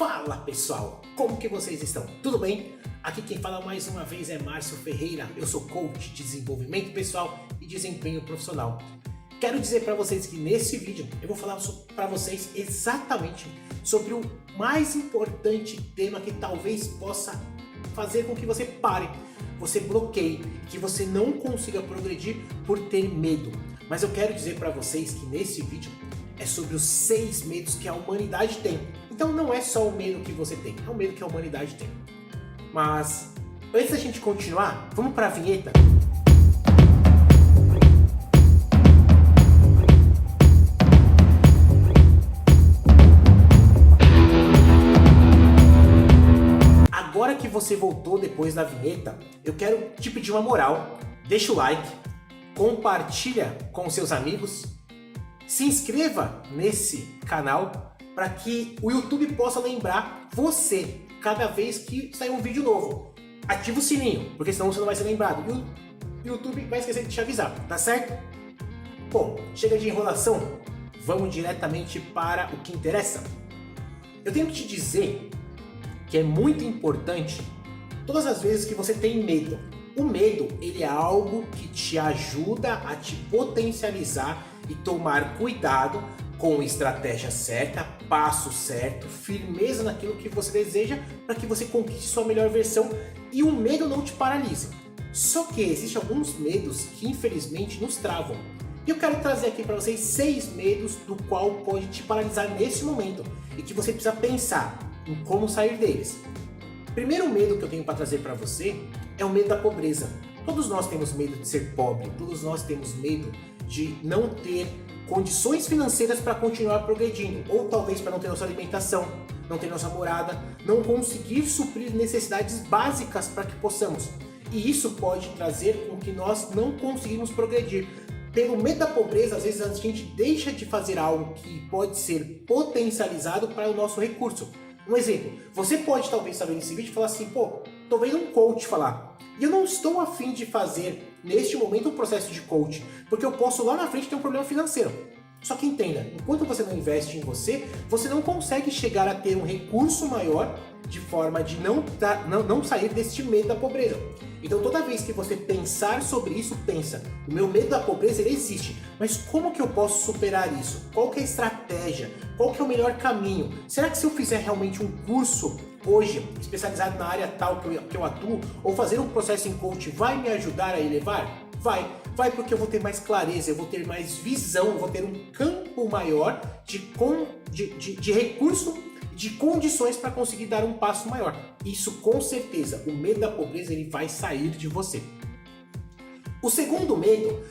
Fala pessoal, como que vocês estão? Tudo bem? Aqui quem fala mais uma vez é Márcio Ferreira, eu sou coach de desenvolvimento pessoal e desempenho profissional. Quero dizer para vocês que nesse vídeo eu vou falar para vocês exatamente sobre o mais importante tema que talvez possa fazer com que você pare, você bloqueie, que você não consiga progredir por ter medo. Mas eu quero dizer para vocês que nesse vídeo é sobre os 6 medos que a humanidade tem. Então não é só o medo que você tem, é o medo que a humanidade tem. Mas antes da gente continuar, vamos para a vinheta? Agora que você voltou depois da vinheta, eu quero te pedir uma moral. Deixa o like, compartilha com seus amigos, se inscreva nesse canal para que o YouTube possa lembrar você cada vez que sair um vídeo novo. Ativa o sininho, porque senão você não vai ser lembrado. E o YouTube vai esquecer de te avisar, tá certo? Bom, chega de enrolação, vamos diretamente para o que interessa. Eu tenho que te dizer que é muito importante todas as vezes que você tem medo. O medo, ele é algo que te ajuda a te potencializar e tomar cuidado com estratégia certa, passo certo, firmeza naquilo que você deseja para que você conquiste sua melhor versão e o medo não te paralisa. Só que existem alguns medos que infelizmente nos travam. E eu quero trazer aqui para vocês 6 medos do qual pode te paralisar nesse momento e que você precisa pensar em como sair deles. Primeiro medo que eu tenho para trazer para você é o medo da pobreza. Todos nós temos medo de ser pobre, todos nós temos medo de não ter condições financeiras para continuar progredindo, ou talvez para não ter nossa alimentação, não ter nossa morada, não conseguir suprir necessidades básicas para que possamos. E isso pode trazer com que nós não conseguimos progredir. Pelo medo da pobreza, às vezes a gente deixa de fazer algo que pode ser potencializado para o nosso recurso. Um exemplo, você pode talvez estar vendo esse vídeo e falar assim, pô, tô vendo um coach falar, e eu não estou a fim de fazer neste momento um processo de coach, porque eu posso lá na frente ter um problema financeiro. Só que entenda, enquanto você não investe em você, você não consegue chegar a ter um recurso maior de forma de não sair deste medo da pobreza. Então toda vez que você pensar sobre isso, pensa, o meu medo da pobreza ele existe, mas como que eu posso superar isso? Qual que é a estratégia? Qual que é o melhor caminho? Será que se eu fizer realmente um curso hoje, especializado na área tal que eu atuo, ou fazer um processo em coach vai me ajudar a elevar? Vai porque eu vou ter mais clareza, eu vou ter mais visão, eu vou ter um campo maior de recurso, de condições para conseguir dar um passo maior. Isso com certeza, o medo da pobreza ele vai sair de você. O segundo medo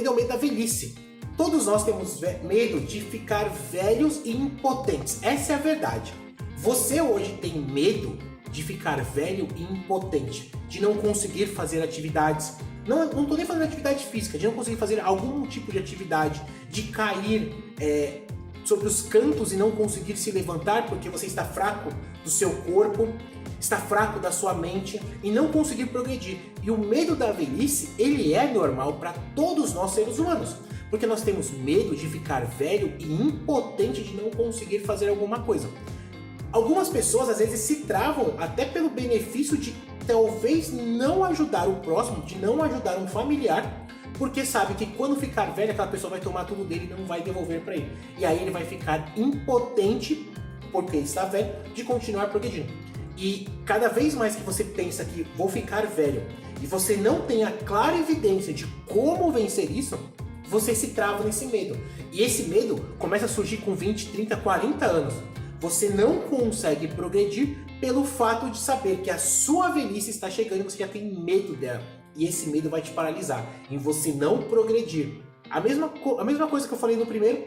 é o medo da velhice. Todos nós temos medo de ficar velhos e impotentes, essa é a verdade. Você hoje tem medo de ficar velho e impotente, de não conseguir fazer atividades, não estou nem falando de atividade física, de não conseguir fazer algum tipo de atividade, de cair sobre os cantos e não conseguir se levantar porque você está fraco do seu corpo, está fraco da sua mente e não conseguir progredir. E o medo da velhice, ele é normal para todos nós seres humanos, porque nós temos medo de ficar velho e impotente de não conseguir fazer alguma coisa. Algumas pessoas às vezes se travam até pelo benefício de talvez não ajudar o próximo, de não ajudar um familiar, porque sabe que quando ficar velho aquela pessoa vai tomar tudo dele e não vai devolver para ele. E aí ele vai ficar impotente, porque está velho, de continuar progredindo. E cada vez mais que você pensa que vou ficar velho e você não tem a clara evidência de como vencer isso, você se trava nesse medo. E esse medo começa a surgir com 20, 30, 40 anos. Você não consegue progredir pelo fato de saber que a sua velhice está chegando e você já tem medo dela. E esse medo vai te paralisar em você não progredir. A mesma coisa que eu falei no primeiro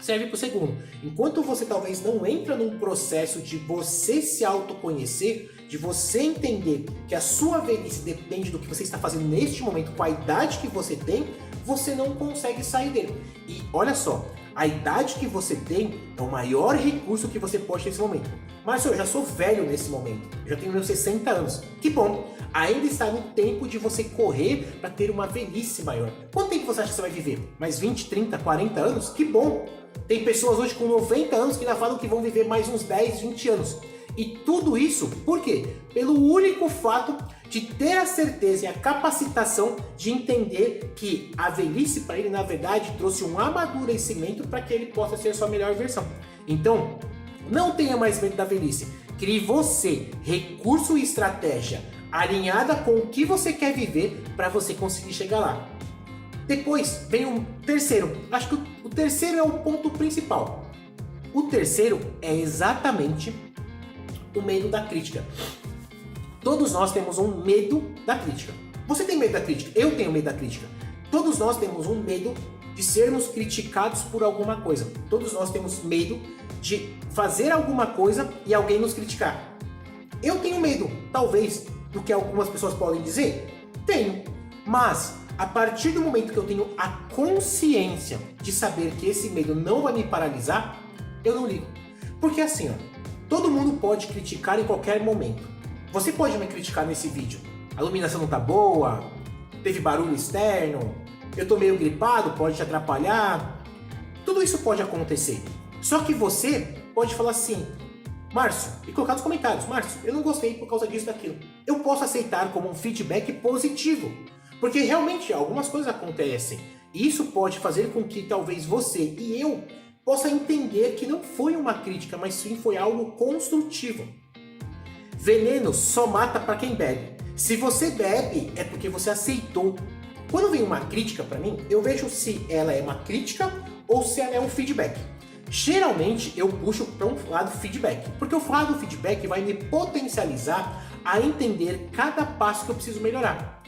serve para o segundo. Enquanto você talvez não entra num processo de você se autoconhecer, de você entender que a sua velhice depende do que você está fazendo neste momento, com a idade que você tem, você não consegue sair dele. E olha só, a idade que você tem é o maior recurso que você pode ter nesse momento. Mas eu já sou velho nesse momento, eu já tenho meus 60 anos. Que bom, ainda está no tempo de você correr para ter uma velhice maior. Quanto tempo você acha que você vai viver? Mais 20, 30, 40 anos? Que bom! Tem pessoas hoje com 90 anos que ainda falam que vão viver mais uns 10, 20 anos. E tudo isso, por quê? Pelo único fato de ter a certeza e a capacitação de entender que a velhice para ele, na verdade, trouxe um amadurecimento para que ele possa ser a sua melhor versão. Então, não tenha mais medo da velhice. Crie você recurso e estratégia alinhada com o que você quer viver para você conseguir chegar lá. Depois vem o terceiro. Acho que o terceiro é o ponto principal. O terceiro é exatamente o medo da crítica. Todos nós temos um medo da crítica. Você tem medo da crítica? Eu tenho medo da crítica. Todos nós temos um medo de sermos criticados por alguma coisa. Todos nós temos medo de fazer alguma coisa e alguém nos criticar. Eu tenho medo, talvez, do que algumas pessoas podem dizer? Tenho. Mas, a partir do momento que eu tenho a consciência de saber que esse medo não vai me paralisar, eu não ligo. Porque assim, ó, todo mundo pode criticar em qualquer momento. Você pode me criticar nesse vídeo. A iluminação não tá boa, teve barulho externo, eu tô meio gripado, pode te atrapalhar. Tudo isso pode acontecer. Só que você pode falar assim, Márcio, e colocar nos comentários, Márcio, eu não gostei por causa disso, daquilo. Eu posso aceitar como um feedback positivo. Porque realmente algumas coisas acontecem. E isso pode fazer com que talvez você e eu possa entender que não foi uma crítica, mas sim foi algo construtivo. Veneno só mata para quem bebe. Se você bebe, é porque você aceitou. Quando vem uma crítica para mim, eu vejo se ela é uma crítica ou se ela é um feedback. Geralmente eu puxo para um lado feedback, porque o lado feedback vai me potencializar a entender cada passo que eu preciso melhorar.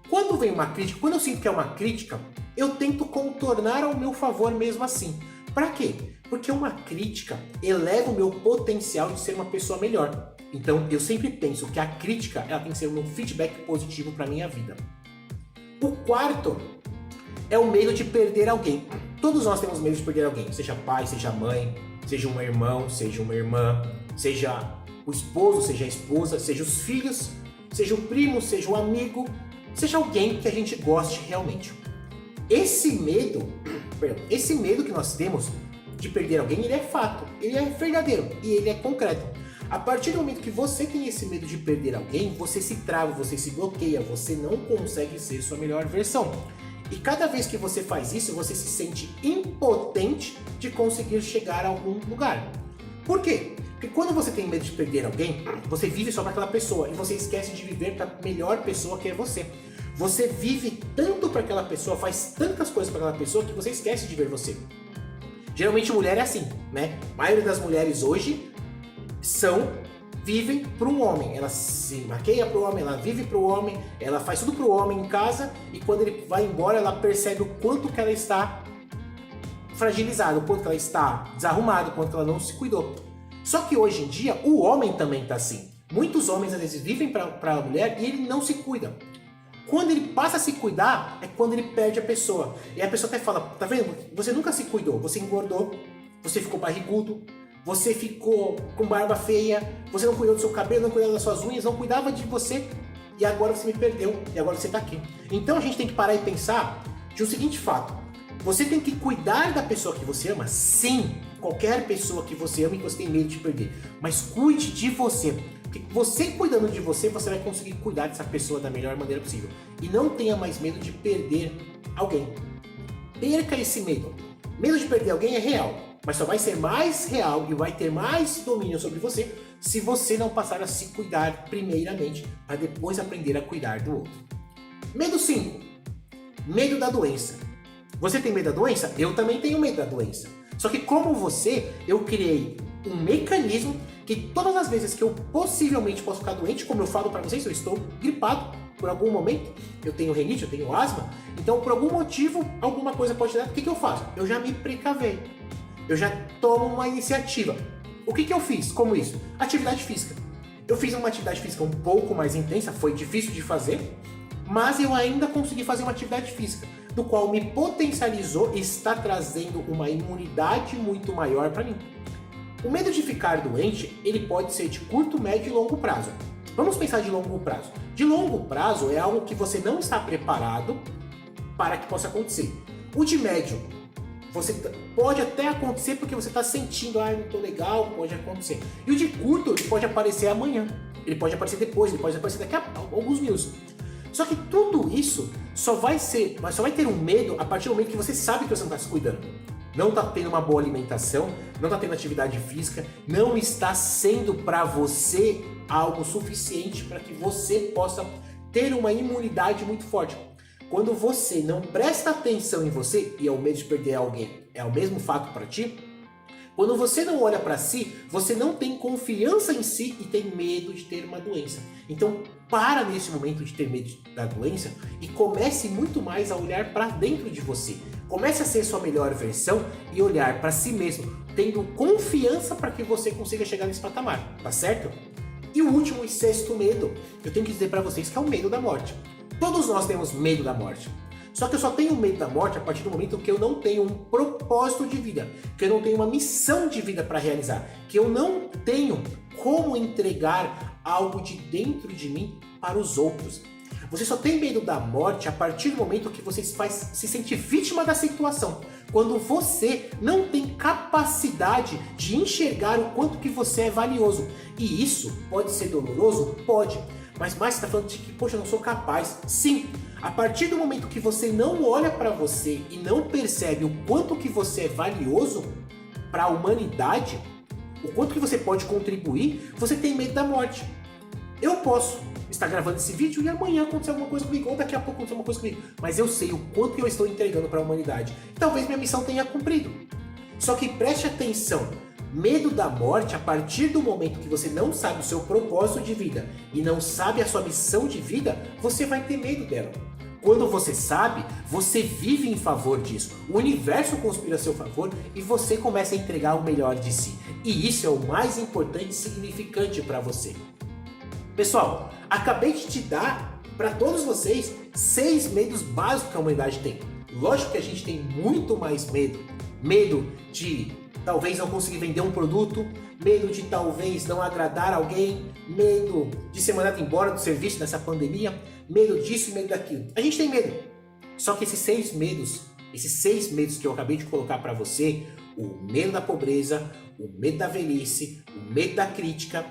Quando vem uma crítica, quando eu sinto que é uma crítica, eu tento contornar ao meu favor mesmo assim. Para quê? Porque uma crítica eleva o meu potencial de ser uma pessoa melhor. Então eu sempre penso que a crítica ela tem que ser um feedback positivo para minha vida. O quarto é o medo de perder alguém. Todos nós temos medo de perder alguém, seja pai, seja mãe, seja um irmão, seja uma irmã, seja o esposo, seja a esposa, seja os filhos, seja o primo, seja o amigo, seja alguém que a gente goste realmente. Esse medo que nós temos de perder alguém, ele é fato, ele é verdadeiro e ele é concreto. A partir do momento que você tem esse medo de perder alguém, você se trava, você se bloqueia, você não consegue ser sua melhor versão. E cada vez que você faz isso, você se sente impotente de conseguir chegar a algum lugar. Por quê? Porque quando você tem medo de perder alguém, você vive só para aquela pessoa e você esquece de viver para a melhor pessoa que é você. Você vive tanto para aquela pessoa, faz tantas coisas para aquela pessoa que você esquece de ver você. Geralmente mulher é assim, né? A maioria das mulheres hoje vivem para um homem. Ela se maqueia para o homem, ela vive para o homem, ela faz tudo para o homem em casa e quando ele vai embora ela percebe o quanto que ela está fragilizada, o quanto que ela está desarrumada, o quanto que ela não se cuidou. Só que hoje em dia o homem também está assim. Muitos homens às vezes vivem para a mulher e ele não se cuida. Quando ele passa a se cuidar, é quando ele perde a pessoa. E a pessoa até fala, tá vendo? Você nunca se cuidou, você engordou, você ficou barrigudo, você ficou com barba feia, você não cuidou do seu cabelo, não cuidava das suas unhas, não cuidava de você, e agora você me perdeu, e agora você tá aqui. Então a gente tem que parar e pensar de um seguinte fato. Você tem que cuidar da pessoa que você ama, sim, qualquer pessoa que você ama e que você tem medo de perder. Mas cuide de você. Porque você cuidando de você, você vai conseguir cuidar dessa pessoa da melhor maneira possível. E não tenha mais medo de perder alguém. Perca esse medo. Medo de perder alguém é real, mas só vai ser mais real e vai ter mais domínio sobre você se você não passar a se cuidar primeiramente, para depois aprender a cuidar do outro. Medo 5. Medo da doença. Você tem medo da doença? Eu também tenho medo da doença. Só que como você, eu criei um mecanismo que todas as vezes que eu possivelmente posso ficar doente, como eu falo para vocês, eu estou gripado por algum momento, eu tenho rinite, eu tenho asma, então por algum motivo, alguma coisa pode dar, o que eu faço? Eu já me precavei, eu já tomo uma iniciativa. O que eu fiz? Como isso? Atividade física. Eu fiz uma atividade física um pouco mais intensa, foi difícil de fazer, mas eu ainda consegui fazer uma atividade física, do qual me potencializou e está trazendo uma imunidade muito maior para mim. O medo de ficar doente, ele pode ser de curto, médio e longo prazo. Vamos pensar de longo prazo. De longo prazo é algo que você não está preparado para que possa acontecer. O de médio Pode até acontecer porque você está sentindo, não tô legal, pode acontecer. E o de curto, ele pode aparecer amanhã, ele pode aparecer depois, ele pode aparecer daqui a alguns minutos. Só que tudo isso só vai ter um medo a partir do momento que você sabe que você não está se cuidando. Não está tendo uma boa alimentação, não está tendo atividade física, não está sendo para você algo suficiente para que você possa ter uma imunidade muito forte. Quando você não presta atenção em você, e é o medo de perder alguém, é o mesmo fato para ti, quando você não olha para si, você não tem confiança em si e tem medo de ter uma doença. Então, para nesse momento de ter medo da doença e comece muito mais a olhar para dentro de você. Comece a ser sua melhor versão e olhar para si mesmo, tendo confiança para que você consiga chegar nesse patamar, tá certo? E o último e sexto medo, eu tenho que dizer para vocês que é o medo da morte. Todos nós temos medo da morte. Só que eu só tenho medo da morte a partir do momento que eu não tenho um propósito de vida, que eu não tenho uma missão de vida para realizar, que eu não tenho como entregar algo de dentro de mim para os outros. Você só tem medo da morte a partir do momento que você se sente vítima da situação. Quando você não tem capacidade de enxergar o quanto que você é valioso. E isso pode ser doloroso? Pode. Mas mais você está falando de que, poxa, eu não sou capaz. Sim, a partir do momento que você não olha para você e não percebe o quanto que você é valioso para a humanidade, o quanto que você pode contribuir, você tem medo da morte. Eu posso estar gravando esse vídeo e amanhã acontecer alguma coisa comigo, ou daqui a pouco acontecer alguma coisa comigo, mas eu sei o quanto que eu estou entregando para a humanidade. Talvez minha missão tenha cumprido. Só que preste atenção, medo da morte, a partir do momento que você não sabe o seu propósito de vida e não sabe a sua missão de vida, você vai ter medo dela. Quando você sabe, você vive em favor disso. O universo conspira a seu favor e você começa a entregar o melhor de si. E isso é o mais importante e significante para você. Pessoal, acabei de te dar para todos vocês 6 medos básicos que a humanidade tem. Lógico que a gente tem muito mais medo. Medo de talvez não conseguir vender um produto, medo de talvez não agradar alguém, medo de ser mandado embora do serviço nessa pandemia, medo disso e medo daquilo. A gente tem medo. Só que esses 6 medos que eu acabei de colocar para você, o medo da pobreza, o medo da velhice, o medo da crítica,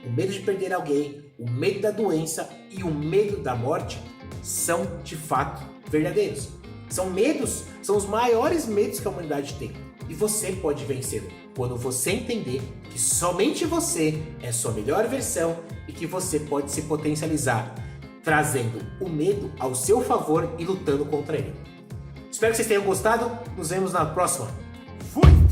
o medo de perder alguém, o medo da doença e o medo da morte, são de fato verdadeiros. São medos, são os maiores medos que a humanidade tem. E você pode vencê-lo quando você entender que somente você é sua melhor versão e que você pode se potencializar, trazendo o medo ao seu favor e lutando contra ele. Espero que vocês tenham gostado. Nos vemos na próxima. Fui!